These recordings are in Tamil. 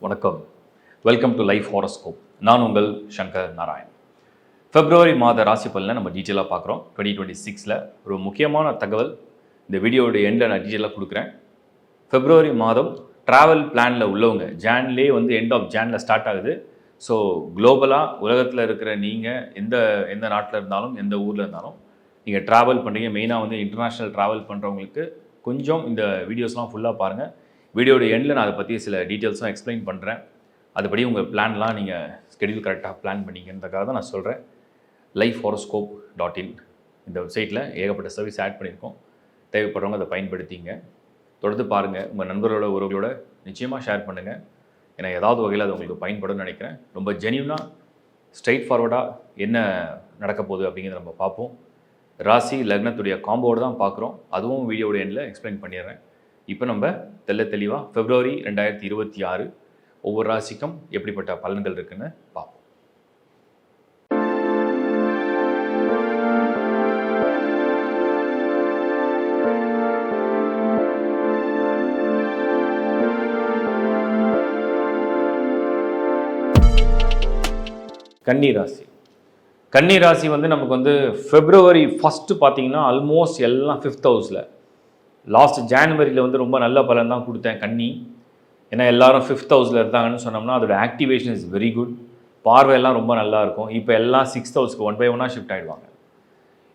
வணக்கம். Welcome to life horoscope. நான் உங்கள் சங்கர் நாராயண். பிப்ரவரி மாத ராசி பலனை நம்ம டீட்டெயிலாக பார்க்குறோம். 2026 ஒரு முக்கியமான தகவல் இந்த வீடியோட எண்டில் நான் டீட்டெயிலாக கொடுக்குறேன். பிப்ரவரி மாதம் ட்ராவல் பிளானில் உள்ளவங்க ஜான்லேயே எண்ட் ஆஃப் ஜானில் ஸ்டார்ட் ஆகுது. ஸோ குளோபலாக உலகத்தில் இருக்கிற நீங்கள் எந்த நாட்டில் இருந்தாலும் எந்த ஊரில் இருந்தாலும் நீங்கள் ட்ராவல் பண்ணுறீங்க. மெயினாக இன்டர்நேஷ்னல் ட்ராவல் பண்ணுறவங்களுக்கு கொஞ்சம் இந்த வீடியோஸ்லாம் ஃபுல்லாக பாருங்கள். வீடியோட எண்டில் நான் அதை பற்றி சில டீட்டெயில்ஸும் எக்ஸ்பிளைன் பண்ணுறேன். அதுபடி உங்கள் பிளான்லாம் நீங்கள் ஸ்கெடியூல் கரெக்டாக பிளான் பண்ணிங்கன்றதுக்காக தான் நான் சொல்கிறேன். lifehoroscope.in இந்த வெப்சைட்டில் ஏகப்பட்ட சர்வீஸ் ஆட் பண்ணியிருக்கோம். தேவைப்படுறவங்க அதை பயன்படுத்திங்க. தொடர்ந்து பாருங்கள். உங்கள் நண்பர்களோட உறவுகளோட நிச்சயமாக ஷேர் பண்ணுங்கள். ஏன்னா ஏதாவது வகையில் அது உங்களுக்கு பயன்படும்னு நினைக்கிறேன். ரொம்ப ஜென்யூனாக ஸ்ட்ரைட் ஃபார்வர்டாக என்ன நடக்க போகுது அப்படிங்கிறத நம்ம பார்ப்போம். ராசி லக்னத்துடைய காம்போடு தான் பார்க்குறோம். அதுவும் வீடியோட எண்டில் எக்ஸ்பிளைன் பண்ணிடுறேன். இப்போ நம்ம தெளிவாக பிப்ரவரி 2026 ஒவ்வொரு ராசிக்கும் எப்படிப்பட்ட பலன்கள் இருக்குன்னு பார்ப்போம். கன்னிராசி. கன்னிராசி நமக்கு பிப்ரவரி 1 பார்த்தீங்கன்னா ஆல்மோஸ்ட் எல்லாம் 5th ஹவுஸில். லாஸ்ட் ஜான்வரியில் ரொம்ப நல்ல பலன் தான் கொடுத்தேன் கன்னி. ஏன்னா எல்லாரும் 5th ஹவுஸில் இருந்தாங்கன்னு சொன்னோம்னா அதோட ஆக்டிவேஷன் இஸ் வெரி குட். பார்வையெல்லாம் ரொம்ப நல்லா இருக்கும். இப்போ எல்லாம் 6th ஹவுஸ்க்கு 1 by 1 ஷிஃப்ட் ஆகிடுவாங்க.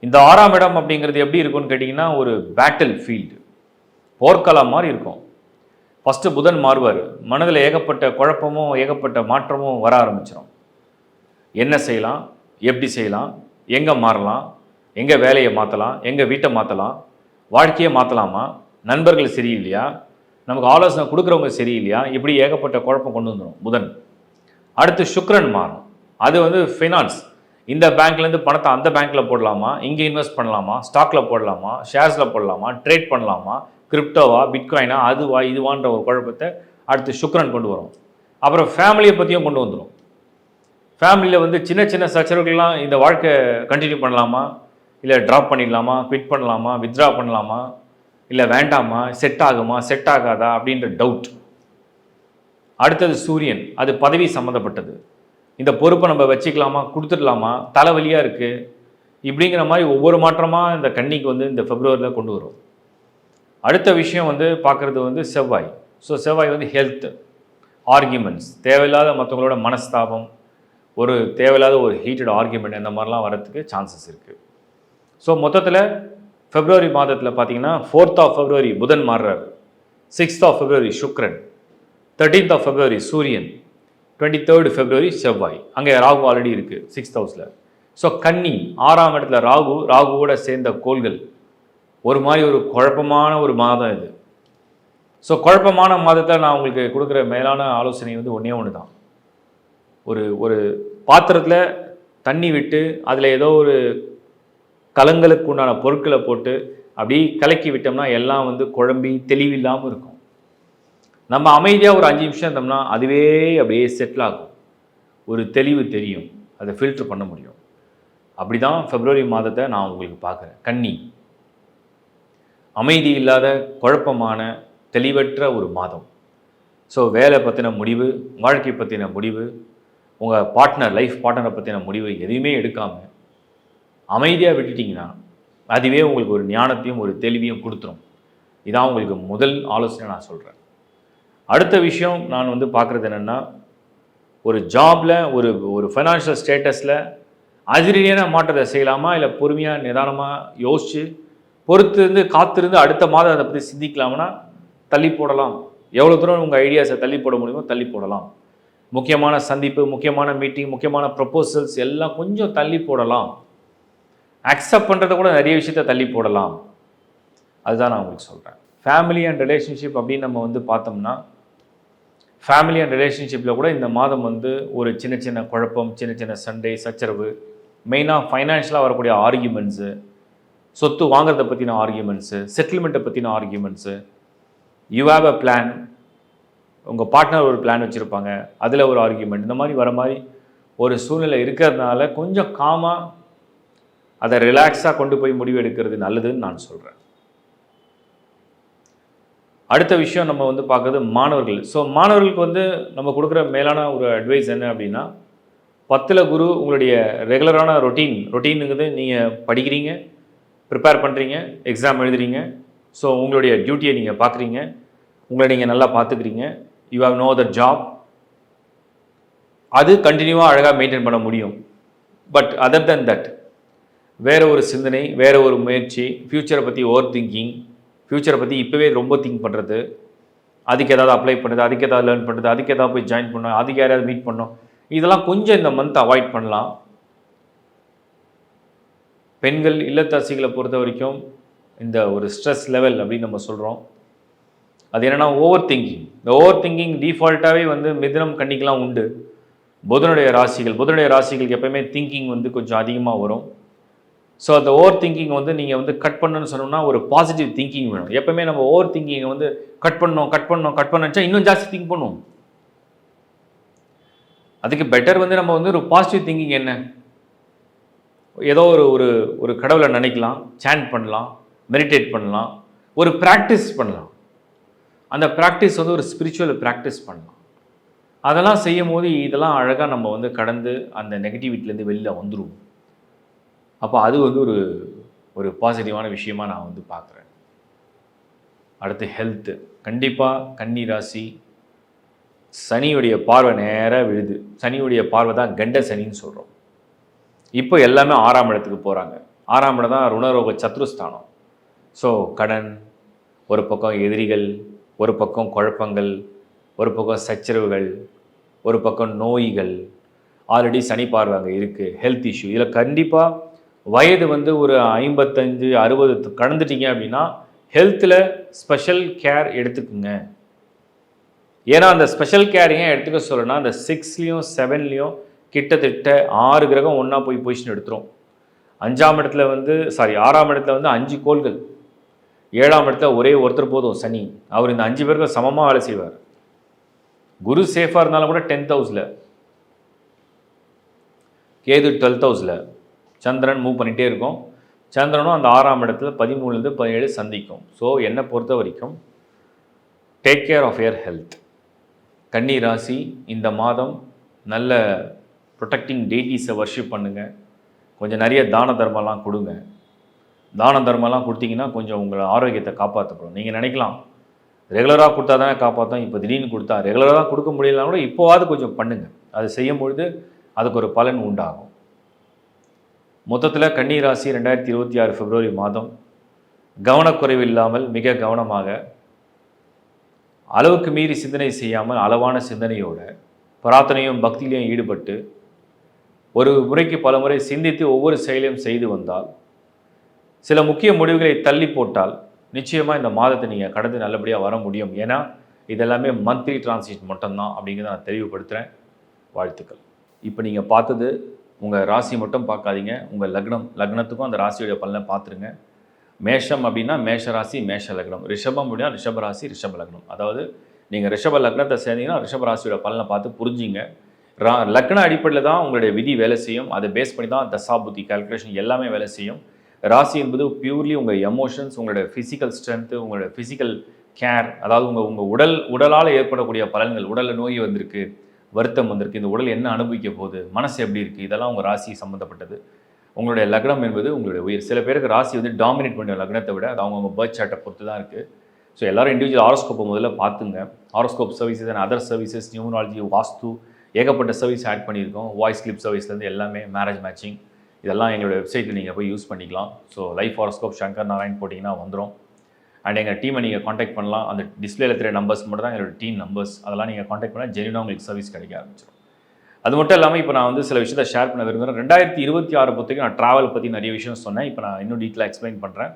இந்த 6ஆம் இடம் அப்படிங்கிறது எப்படி இருக்கும்னு கேட்டிங்கன்னா ஒரு பேட்டில் ஃபீல்டு, போர்க்களம் மாதிரி இருக்கும். ஃபஸ்ட்டு புதன் மாறுவார். மனதில் ஏகப்பட்ட குழப்பமும் ஏகப்பட்ட மாற்றமும் வர ஆரம்பிச்சிடும். என்ன செய்யலாம், எப்படி செய்யலாம், எங்கே மாறலாம், எங்கே வேலையை மாற்றலாம், எங்கே வீட்டை மாற்றலாம், வாழ்க்கையை மாற்றலாமா, நண்பர்கள் சரியில்லையா, நமக்கு ஆலோசனை கொடுக்குறவங்க சரியில்லையா, இப்படி ஏகப்பட்ட குழப்பம் கொண்டு வந்துடும் புதன். அடுத்து சுக்கிரன் மாறும். அது ஃபினான்ஸ். இந்த பேங்க்லேருந்து பணத்தை அந்த பேங்க்கில் போடலாமா, இங்கே இன்வெஸ்ட் பண்ணலாமா, ஸ்டாக்கில் போடலாமா, ஷேர்ஸில் போடலாமா, ட்ரேட் பண்ணலாமா, கிரிப்டோவா, பிட்காயினா, அதுவா இதுவான்ற ஒரு குழப்பத்தை அடுத்து சுக்கிரன் கொண்டு வரும். அப்புறம் ஃபேமிலியை பற்றியும் கொண்டு வந்துடும். ஃபேமிலியில் சின்ன சின்ன சச்சரவுகள்லாம் இந்த வாழ்க்கை கண்டினியூ பண்ணலாமா, இல்லை ட்ராப் பண்ணிடலாமா, குவிட் பண்ணலாமா, வித்ட்ரா பண்ணலாமா, இல்லை வேண்டாமா, செட் ஆகுமா செட் ஆகாதா அப்படின்ற டவுட். அடுத்தது சூரியன். அது பதவி சம்மந்தப்பட்டது. இந்த பொறுப்பை நம்ம வச்சுக்கலாமா, கொடுத்துடலாமா, தலைவலியாக இருக்குது, இப்படிங்கிற மாதிரி ஒவ்வொரு மாற்றமாக இந்த கன்னிக்கு இந்த பிப்ரவரியில் கொண்டு வரும். அடுத்த விஷயம் பார்க்குறது செவ்வாய். ஸோ செவ்வாய் ஹெல்த், ஆர்கியூமெண்ட்ஸ், தேவையில்லாத மற்றவங்களோட மனஸ்தாபம், ஒரு தேவையில்லாத ஒரு ஹீட்டட் ஆர்கியூமெண்ட் இந்த மாதிரிலாம் வரத்துக்கு சான்சஸ் இருக்குது. ஸோ மொத்தத்தில் பிப்ரவரி மாதத்தில் பார்த்தீங்கன்னா 4th of February புதன் மாறுறாரு, 6th of February Sukran, 13th of February சூரியன், 23rd February செவ்வாய். அங்கே ராகு ஆல்ரெடி இருக்குது 6th ஹவுஸில். ஸோ கன்னி 6ஆம் இடத்துல ராகுவோட சேர்ந்த கோள்கள். ஒரு மாதிரி ஒரு குழப்பமான ஒரு மாதம் இது. ஸோ குழப்பமான மாதத்தை நான் உங்களுக்கு கொடுக்குற மேலான ஆலோசனை ஒன்றே தான். ஒரு பாத்திரத்தில் தண்ணி விட்டு அதில் ஏதோ ஒரு கலங்களுக்கு உண்டான பொருட்களை போட்டு அப்படி கலக்கி விட்டோம்னா எல்லாம் குழம்பி தெளிவில்லாமல் இருக்கும். நம்ம அமைதியாக ஒரு 5 நிமிஷம் இருந்தோம்னா அதுவே அப்படியே செட்டில் ஆகும். ஒரு தெளிவு தெரியும், அதை ஃபில்ட்ரு பண்ண முடியும். அப்படி தான் பிப்ரவரி மாதத்தை நான் உங்களுக்கு பார்க்குறேன். கன்னி அமைதி இல்லாத குழப்பமான தெளிவற்ற ஒரு மாதம். ஸோ வேலை பற்றின முடிவு, வாழ்க்கை பற்றின முடிவு, உங்கள் லைஃப் பார்ட்னரை பற்றின முடிவு எதையுமே எடுக்காமல் அமைதியாக விட்டுட்டிங்கன்னா அதுவே உங்களுக்கு ஒரு ஞானத்தையும் ஒரு தெளிவையும் கொடுத்துரும். இதான் உங்களுக்கு முதல் ஆலோசனை நான் சொல்கிறேன். அடுத்த விஷயம் நான் பார்க்குறது என்னென்னா, ஒரு ஜாபில் ஒரு ஃபைனான்ஷியல் ஸ்டேட்டஸில் அதிரடியான மாற்றத்தை செய்யலாமா, இல்லை பொறுமையாக நிதானமாக யோசித்து பொறுத்திருந்து காத்திருந்து அடுத்த மாதம் அதை பற்றி சிந்திக்கலாம்னா தள்ளி போடலாம். எவ்வளோ தூரம் உங்கள் ஐடியாஸை தள்ளி போட முடியுமோ தள்ளி போடலாம். முக்கியமான சந்திப்பு, முக்கியமான மீட்டிங், முக்கியமான ப்ரப்போசல்ஸ் எல்லாம் கொஞ்சம் தள்ளி போடலாம். அக்செப்ட் பண்ணுறதை கூட நிறைய விஷயத்த தள்ளி போடலாம். அதுதான் நான் உங்களுக்கு சொல்கிறேன். ஃபேமிலி அண்ட் ரிலேஷன்ஷிப் அப்படின்னு நம்ம பார்த்தோம்னா, ஃபேமிலி அண்ட் ரிலேஷன்ஷிப்பில் கூட இந்த மாதம் ஒரு சின்ன சின்ன குழப்பம், சின்ன சின்ன சண்டை சச்சரவு, மெயினாக ஃபைனான்ஷியலாக வரக்கூடிய ஆர்கியூமெண்ட்ஸு, சொத்து வாங்குறதை பற்றின ஆர்கியூமெண்ட்ஸு, செட்டில்மெண்ட்டை பற்றின arguments, you have a plan, உங்கள் பார்ட்னர் ஒரு பிளான் வச்சுருப்பாங்க, அதில் ஒரு ஆர்கியூமெண்ட், இந்த மாதிரி வர மாதிரி ஒரு சூழ்நிலை இருக்கிறதுனால கொஞ்சம் காமாக அதை ரிலாக்ஸாக கொண்டு போய் முடிவு எடுக்கிறது நல்லதுன்னு நான் சொல்கிறேன். அடுத்த விஷயம் நம்ம வந்து பார்க்குறது மாணவர்கள். ஸோ மாணவர்களுக்கு வந்து நம்ம கொடுக்குற மேலான ஒரு அட்வைஸ் என்ன அப்படின்னா, 10ல் குரு உங்களுடைய ரெகுலரான ரொட்டீனுங்கிறது நீங்கள் படிக்கிறீங்க, ப்ரிப்பேர் பண்ணுறீங்க, எக்ஸாம் எழுதுறீங்க. ஸோ உங்களுடைய டியூட்டியை நீங்கள் பார்க்குறீங்க, உங்களை நீங்கள் நல்லா பார்த்துக்கிறீங்க, you have no the job. அது கண்டினியூவாக அழகாக மெயின்டைன் பண்ண முடியும். பட் அதர் தென் தட் வேறு ஒரு சிந்தனை, வேறு ஒரு முயற்சி, ஃப்யூச்சரை பற்றி ஓவர் திங்கிங், ஃப்யூச்சரை பற்றி இப்போவே ரொம்ப திங்க் பண்ணுறது, அதுக்கு ஏதாவது அப்ளை பண்ணுறது, அதுக்கு ஏதாவது லேர்ன் பண்ணுறது, அதுக்கு ஏதாவது போய் ஜாயின் பண்ணணும், அதுக்கு யாராவது மீட் பண்ணணும், இதெல்லாம் கொஞ்சம் இந்த மந்த் அவாய்ட் பண்ணலாம். பெண்கள் இல்லத்தரசிகளை பொறுத்த வரைக்கும் இந்த ஒரு ஸ்ட்ரெஸ் லெவல் அப்படின்னு நம்ம சொல்கிறோம். அது என்னென்னா ஓவர் திங்கிங். இந்த ஓவர் திங்கிங் டிஃபால்ட்டாகவே வந்து மிதுனம் கன்னிக்கெலாம் உண்டு. புதனுடைய ராசிகளுக்கு எப்போயுமே திங்கிங் வந்து கொஞ்சம் அதிகமாக வரும். ஸோ அந்த ஓவர் திங்கிங் வந்து நீங்கள் வந்து கட் பண்ணணும்னு சொன்னோம்னா ஒரு பாசிட்டிவ் திங்கிங் வேணும். எப்போயுமே நம்ம ஓவர் திங்கிங்கை வந்து கட் பண்ணோம்ச்சா இன்னும் ஜாஸ்தி திங்க் பண்ணுவோம். அதுக்கு பெட்டர் வந்து நம்ம வந்து ஒரு பாசிட்டிவ் திங்கிங் என்ன, ஏதோ ஒரு ஒரு கடவுளை நினைக்கலாம், சாண்ட் பண்ணலாம், மெடிடேட் பண்ணலாம், ஒரு ப்ராக்டிஸ் பண்ணலாம். அந்த ப்ராக்டிஸ் வந்து ஒரு ஸ்பிரிச்சுவல் ப்ராக்டிஸ் பண்ணலாம். அதெல்லாம் செய்யும் போது இதெல்லாம் அழகாக நம்ம வந்து கடந்து அந்த நெகட்டிவிட்டிலேருந்து வெளில வந்துடுவோம். அப்போ அது வந்து ஒரு பாசிட்டிவான விஷயமாக நான் வந்து பார்க்குறேன். அடுத்து ஹெல்த்து. கண்டிப்பாக கன்னி ராசி சனியுடைய பார்வை நேராக விழுது. சனியுடைய பார்வை தான் கண்ட சனின்னு சொல்கிறோம். இப்போ எல்லாமே 6ஆம் இடத்துக்கு போகிறாங்க. 6ஆம் இடம் தான் ருணரோக சத்ருஸ்தானம். ஸோ கடன், ஒரு பக்கம் எதிரிகள், ஒரு பக்கம் குழப்பங்கள், ஒரு பக்கம் சச்சரவுகள், ஒரு பக்கம் நோய்கள், ஆல்ரெடி சனி பார்வை அங்கே இருக்குது. Health issue. இதில் கண்டிப்பாக வயது வந்து ஒரு 55, 60 கடந்துட்டீங்க அப்படின்னா ஹெல்த்தில் ஸ்பெஷல் கேர் எடுத்துக்குங்க. ஏன்னா அந்த ஸ்பெஷல் கேர் ஏன் எடுத்துக்க சொல்லணும்னா, அந்த 6லேயும் 7லேயும் கிட்டத்தட்ட 6 கிரகம் ஒன்றா போய் பொசிஷன் எடுத்துரும். 6ஆம் இடத்துல வந்து 5 கோள்கள், 7ஆம் இடத்துல ஒரே ஒருத்தர் போதும் சனி. அவர் இந்த 5 பேருக்கு சமமாக வேலை செய்வார். குரு சேஃபாக இருந்தாலும் கூட 10th ஹவுஸில், கேது 12th ஹவுஸில், சந்திரன் மூவ் பண்ணிகிட்டே இருக்கும். சந்திரனும் அந்த 6ஆம் இடத்துல 13லேருந்து 17 சந்திக்கும். ஸோ என்னை பொறுத்த வரைக்கும் take care of your health. கன்னி ராசி இந்த மாதம் நல்ல ப்ரொடெக்டிங் டெய்டிஸை வர்ஷிப் பண்ணுங்கள். கொஞ்சம் நிறைய தான தர்மம்லாம் கொடுங்க. தான தர்மம்லாம் கொடுத்தீங்கன்னா கொஞ்சம் உங்களை ஆரோக்கியத்தை காப்பாற்றப்படும். நீங்கள் நினைக்கலாம் ரெகுலராக கொடுத்தா தானே காப்பாற்றும், இப்போ திடீர்னு கொடுத்தா ரெகுலராக கொடுக்க முடியலனா கூட இப்போவாது கொஞ்சம் பண்ணுங்கள். அது செய்யும் பொழுது அதுக்கு ஒரு பலன் உண்டாகும். மொத்தத்தில் கன்னி ராசி 2026 பிப்ரவரி மாதம் கவனக்குறைவு இல்லாமல் மிக கவனமாக, அளவுக்கு மீறி சிந்தனை செய்யாமல் அளவான சிந்தனையோட பிரார்த்தனையும் பக்தியிலையும் ஈடுபட்டு ஒரு முறைக்கு பல முறை சிந்தித்து ஒவ்வொரு செயலையும் செய்து வந்தால், சில முக்கிய முடிவுகளை தள்ளி போட்டால் நிச்சயமாக இந்த மாதத்தை நீங்கள் கடந்து நல்லபடியாக வர முடியும். ஏன்னா இதெல்லாமே மந்த்லி டிரான்சிட் மட்டும்தான் அப்படிங்கிறத நான் தெளிவுபடுத்துகிறேன். வாழ்த்துக்கள். இப்போ நீங்கள் பார்த்தது உங்கள் ராசி மட்டும் பார்க்காதீங்க, உங்கள் லக்னத்துக்கும் அந்த ராசியுடைய பலனை பார்த்துருங்க. மேஷம் அப்படின்னா மேஷ ராசி மேஷ லக்னம், ரிஷபம் அப்படின்னா ரிஷப ராசி ரிஷப லக்னம். அதாவது நீங்கள் ரிஷப லக்னத்தை சேர்ந்தீங்கன்னா ரிஷப ராசியோட பலனை பார்த்து புரிஞ்சிங்க. லக்ன அடிப்படையில் தான் உங்களுடைய விதி வேலை செய்யும். அதை பேஸ் பண்ணி தான் தசாபுத்தி கால்குலேஷன் எல்லாமே வேலை செய்யும். ராசி என்பது பியூர்லி உங்கள் எமோஷன்ஸ், உங்களுடைய ஃபிசிக்கல் ஸ்ட்ரென்த்து, உங்களுடைய ஃபிசிக்கல் கேர், அதாவது உங்கள் உடலால் ஏற்படக்கூடிய பலன்கள். உடலில் நோய் வந்திருக்கு, வருத்தம் வந்திருக்கு, இந்த உடல் என்ன அனுபவிக்க போகுது, மனசு எப்படி இருக்குது, இதெல்லாம் உங்கள் ராசி சம்மந்தப்பட்டது. உங்களுடைய லக்னம் என்பது உங்களுடைய உயிர். சில பேருக்கு ராசி வந்து டாமினேட் பண்ணுற லக்னத்தை விட அது அவங்க பர்த் சார்ட்டை பொறுத்து தான் இருக்குது. ஸோ எல்லோரும் இண்டிவிஜுவல் ஹாரோஸ்கோப்பை முதல்ல பார்த்துங்க. Horoscope services and other services, numerology, vastu, ஏகப்பட்ட சர்வீஸ் ஆட் பண்ணியிருக்கோம். வாய்ஸ் கிளிப் சர்வீஸ்லேருந்து எல்லாமே, மேரேஜ் மேட்சிங், இதெல்லாம் எங்களோட வெப்சைட்டில் நீங்கள் போய் யூஸ் பண்ணிக்கலாம். So life horoscope Shankar Narayan போட்டிங்கன்னா வந்துடும். அண்ட் எங்கள் டீமை நீங்கள் காண்டாக்ட் பண்ணலாம். அந்த டிஸ்பிளேல இருக்கிற நம்பர்ஸ் மட்டும் தான் எங்களோட டீம் நம்பர்ஸ். அதெல்லாம் நீங்கள் காண்டாக்ட் பண்ணால் ஜெனியூனாக உங்களுக்கு சர்வீஸ் கிடைக்க ஆரம்பிச்சிடும். அது மட்டும் இல்லாமல் இப்போ நான் வந்து சில விஷயத்தை ஷேர் பண்ண விரும்புகிறேன். 2026 பொறுத்தவரைக்கும் நான் ட்ராவல் பற்றி நிறைய விஷயம் சொன்னேன். இப்போ நான் இன்னும் டீட்டெயிலாக எக்ஸ்பிளைன் பண்ணுறேன்.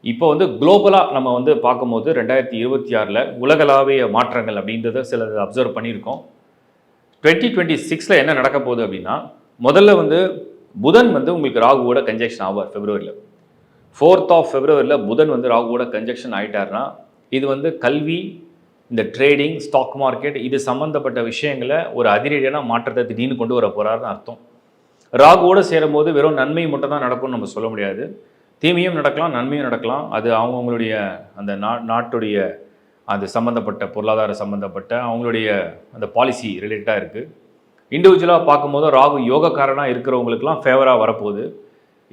இப்போ வந்து குளோபலாக நம்ம வந்து பார்க்கும்போது 2026 உலகளாவிய மாற்றங்கள் அப்படின்றத சில அப்சர்வ் பண்ணியிருக்கோம். 2026 என்ன நடக்க போகுது அப்படின்னா, முதல்ல வந்து புதன் வந்து உங்களுக்கு ராகுவோட கன்ஜெக்ஷன் ஆவார். Februaryல 4th of Februaryல புதன் வந்து ராகுவோட கன்ஜெக்ஷன் ஆகிட்டார்னா, இது வந்து கல்வி, இந்த ட்ரேடிங், ஸ்டாக் மார்க்கெட், இது சம்மந்தப்பட்ட விஷயங்களை ஒரு அதிரடியான மாற்றத்தை திடீர்னு கொண்டு வர போகிறாருன்னு அர்த்தம். ராகுவோடு சேரும்போது வெறும் நன்மை மட்டும் தான் நடக்கும்னு நம்ம சொல்ல முடியாது. தீமையும் நடக்கலாம், நன்மையும் நடக்கலாம். அது அவங்கவுங்களுடைய அந்த நாட்டுடைய அது சம்மந்தப்பட்ட பொருளாதார சம்மந்தப்பட்ட அவங்களுடைய அந்த பாலிசி ரிலேட்டடாக இருக்குது. இண்டிவிஜுவலாக பார்க்கும்போது ராகு யோகக்காரனாக இருக்கிறவங்களுக்குலாம் ஃபேவராக வரப்போகுது.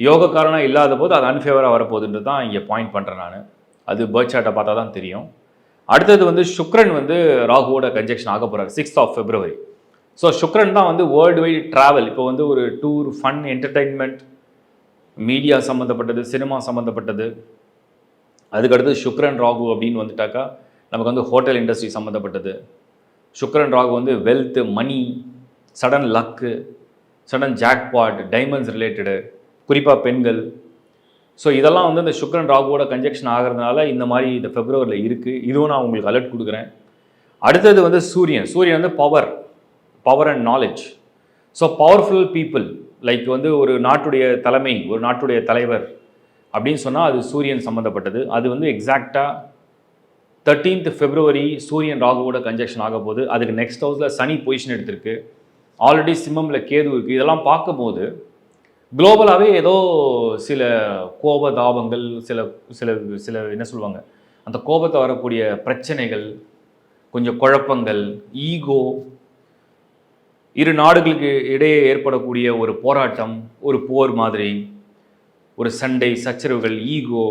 யோகக்காரனாக இல்லாத போது அது அன்ஃபேவராக வரப்போகுதுன்றது தான் இங்கே பாயிண்ட் பண்ணுறேன் நான். அது பேர்த் சார்ட்டை பார்த்தா தான் தெரியும். அடுத்தது வந்து சுக்ரன் வந்து ராகுவோட கன்ஜெக்ஷன் ஆக போகிறார் 6th of February. ஸோ சுக்ரன் தான் வந்து வேர்ல்டு வைட் ட்ராவல், இப்போ வந்து ஒரு டூர், ஃபன், என்டர்டெயின்மெண்ட், மீடியா சம்மந்தப்பட்டது, சினிமா சம்மந்தப்பட்டது. அதுக்கடுத்து சுக்ரன் ராகு அப்படின்னு வந்துட்டாக்கா நமக்கு வந்து ஹோட்டல் இண்டஸ்ட்ரி சம்மந்தப்பட்டது. சுக்ரன் ராகு வந்து wealth, money, sudden luck, sudden jackpot, diamonds related, குறிப்பாக பெண்கள். ஸோ இதெல்லாம் வந்து இந்த சுக்ரன் ராகுவோட கன்ஜெக்ஷன் ஆகிறதுனால இந்த மாதிரி இந்த ஃபெப்ரவரியில் இருக்குது. இதுவும் நான் உங்களுக்கு அலர்ட் கொடுக்குறேன். அடுத்தது வந்து சூரியன் வந்து power and knowledge. So powerful people like வந்து ஒரு நாட்டுடைய தலைமை, ஒரு நாட்டுடைய தலைவர் அப்படின்னு சொன்னால் அது சூரியன் சம்மந்தப்பட்டது. அது வந்து எக்ஸாக்டாக 13th February சூரியன் ராகுவோட கன்ஜெக்ஷன் ஆக போது. அதுக்கு நெக்ஸ்ட் ஹவுஸில் சனி பொசிஷன் எடுத்திருக்கு. ஆல்ரெடி சிம்மமில் கேது இருக்குது. இதெல்லாம் பார்க்கும்போது குளோபலாகவே ஏதோ சில கோபதாபங்கள், சில சில சில என்ன சொல்லுவாங்க, அந்த கோபத்தை வரக்கூடிய பிரச்சனைகள், கொஞ்சம் குழப்பங்கள், ஈகோ, இரு நாடுகளுக்கு இடையே ஏற்படக்கூடிய ஒரு போராட்டம், ஒரு போர் மாதிரி, ஒரு சண்டை, சச்சரவுகள், ஈகோ,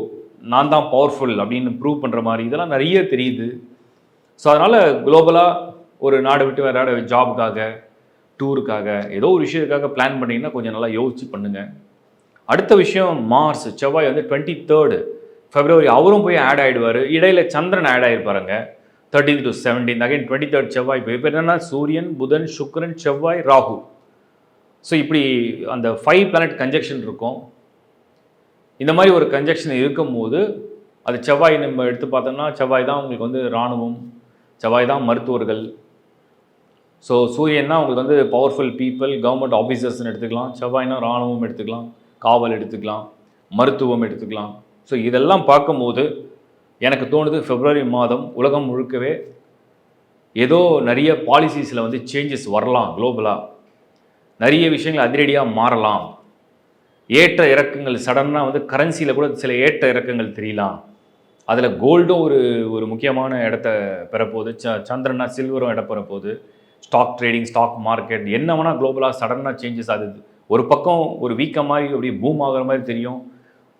நான் தான் பவர்ஃபுல் அப்படின்னு ப்ரூவ் பண்ணுற மாதிரி இதெல்லாம் நிறைய தெரியுது. ஸோ அதனால் குளோபலாக ஒரு நாடை விட்டு வேறு நாடு ஜாபுக்காக, டூருக்காக, ஏதோ ஒரு விஷயத்துக்காக பிளான் பண்ணிங்கன்னா கொஞ்சம் நல்லா யோசிச்சு பண்ணுங்கள். அடுத்த விஷயம் மார்ஸ், செவ்வாய் வந்து 23rd February அவரும் போய் ஆட் ஆகிடுவார். இடையில சந்திரன் ஆட் ஆகிருப்பாருங்க 13th to 17th. Again 23rd செவ்வாய். இப்போ என்னென்னா சூரியன், புதன், சுக்ரன், செவ்வாய், ராகு. ஸோ இப்படி அந்த 5 பிளானட் கன்ஜெக்ஷன் இருக்கும். இந்த மாதிரி ஒரு கன்ஜெக்ஷன் இருக்கும்போது அது செவ்வாய் நம்ம எடுத்து பார்த்தோம்னா செவ்வாய் தான் உங்களுக்கு வந்து இராணுவம், செவ்வாய் தான் மருத்துவர்கள். ஸோ சூரியன்னா உங்களுக்கு வந்து பவர்ஃபுல் பீப்புள், கவர்மெண்ட் ஆஃபீஸர்ஸ்னு எடுத்துக்கலாம். செவ்வாய்னா இராணுவம் எடுத்துக்கலாம், காவல் எடுத்துக்கலாம், மருத்துவம் எடுத்துக்கலாம். ஸோ இதெல்லாம் பார்க்கும்போது எனக்கு தோணுது February மாதம் உலகம் முழுக்கவே ஏதோ நிறைய பாலிசிஸில் வந்து சேஞ்சஸ் வரலாம். குளோபலாக நிறைய விஷயங்கள் அதிரடியாக மாறலாம். ஏற்ற இறக்கங்கள் சடனாக வந்து கரன்சியில் கூட சில ஏற்ற இறக்கங்கள் தெரியலாம். அதில் கோல்டும் ஒரு முக்கியமான இடத்த பெறப்போகுது. சந்திரனா சில்வரும் இடம் பெறப்போகுது. ஸ்டாக் ட்ரேடிங், ஸ்டாக் மார்க்கெட் என்ன வேணால் குளோபலாக சடனாக சேஞ்சஸ் ஆகுது. ஒரு பக்கம் ஒரு வீக்கம் மாதிரி அப்படியே பூம் ஆகிற மாதிரி தெரியும்.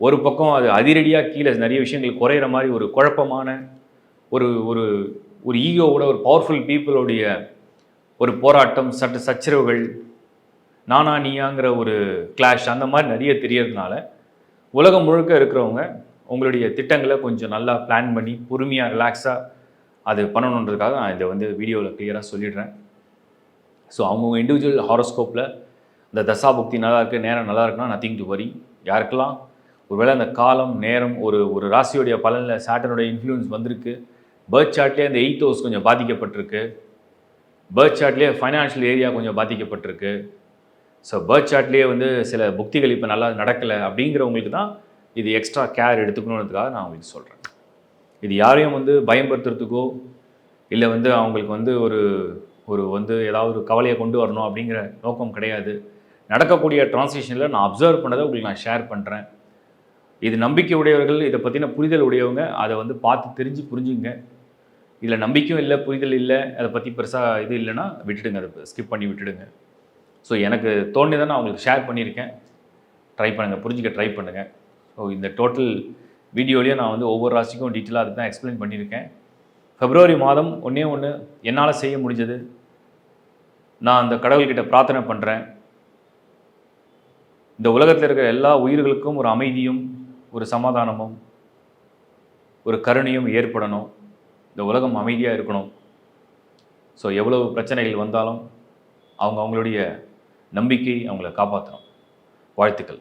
ஒரு பக்கம் அது அதிரடியாக கீழே நிறைய விஷயங்கள் குறையிற மாதிரி ஒரு குழப்பமான ஒரு ஒரு ஒரு ஈகோவோட ஒரு பவர்ஃபுல் பீப்புளுடைய ஒரு போராட்டம், சச்சரவுகள், நானா நீயாங்கிற ஒரு கிளாஷ் அந்த மாதிரி நிறைய தெரியறதுனால உலகம் முழுக்க இருக்கிறவங்க உங்களுடைய திட்டங்களை கொஞ்சம் நல்லா பிளான் பண்ணி பொறுமையாக ரிலாக்ஸாக அது பண்ணணுன்றதுக்காக நான் இதை வந்து வீடியோவில் கிளியராக சொல்லிடுறேன். ஸோ அவங்கவுங்க இண்டிவிஜுவல் ஹாரோஸ்கோப்பில் இந்த தசாபுக்தி நல்லா இருக்குது, நேரம் நல்லா இருக்குன்னா நத்திங் டு வரி. யாருக்கெல்லாம் ஒருவேளை அந்த காலம், நேரம், ஒரு ராசியோடைய பலனில் சாட்டனுடைய இன்ஃப்ளூயன்ஸ் வந்திருக்கு, பேர்த் சார்ட்லேயே அந்த 8th house கொஞ்சம் பாதிக்கப்பட்டிருக்கு, பேர்த் சார்ட்லேயே ஃபைனான்ஷியல் ஏரியா கொஞ்சம் பாதிக்கப்பட்டிருக்கு, ஸோ பேர்த் சார்ட்லேயே வந்து சில புக்திகள் இப்போ நல்லா நடக்கலை அப்படிங்கிறவங்களுக்கு தான் இது எக்ஸ்ட்ரா கேர் எடுத்துக்கணுன்றதுக்காக நான் உங்களுக்கு சொல்கிறேன். இது யாரையும் வந்து பயன்படுத்துறதுக்கோ இல்லை வந்து அவங்களுக்கு வந்து ஒரு வந்து ஏதாவது ஒரு கவலையை கொண்டு வரணும் அப்படிங்கிற நோக்கம் கிடையாது. நடக்கக்கூடிய டிரான்சிஷனில் நான் அப்சர்வ் பண்ணதை உங்களுக்கு நான் ஷேர் பண்ணுறேன். இது நம்பிக்கை உடையவர்கள், இதை பற்றின புரிதல் உடையவங்க அதை வந்து பார்த்து தெரிஞ்சு புரிஞ்சுங்க. இதில் நம்பிக்கையும் இல்லை, புரிதல் இல்லை, அதை பற்றி பெருசாக இது இல்லைன்னா விட்டுடுங்க, அதை ஸ்கிப் பண்ணி விட்டுடுங்க. ஸோ எனக்கு தோணியதை நான் உங்களுக்கு ஷேர் பண்ணியிருக்கேன். ட்ரை பண்ணுங்கள், புரிஞ்சுக்க ட்ரை பண்ணுங்கள். ஸோ இந்த டோட்டல் வீடியோலேயே நான் வந்து ஒவ்வொரு ராசிக்கும் டீட்டெயிலாக அதுக்கு தான் எக்ஸ்பிளைன் பண்ணியிருக்கேன். February மாதம் ஒன்று என்னால் செய்ய முடிஞ்சது நான் அந்த கடவுள்கிட்ட பிரார்த்தனை பண்ணுறேன். இந்த உலகத்தில் இருக்கிற எல்லா உயிர்களுக்கும் ஒரு அமைதியும், ஒரு சமாதானமும், ஒரு கருணையும் ஏற்படணும். இந்த உலகம் அமைதியாக இருக்கணும். ஸோ எவ்வளவு பிரச்சனைகள் வந்தாலும் அவங்களுடைய நம்பிக்கை அவங்கள காப்பாற்றணும். வாழ்த்துக்கள்.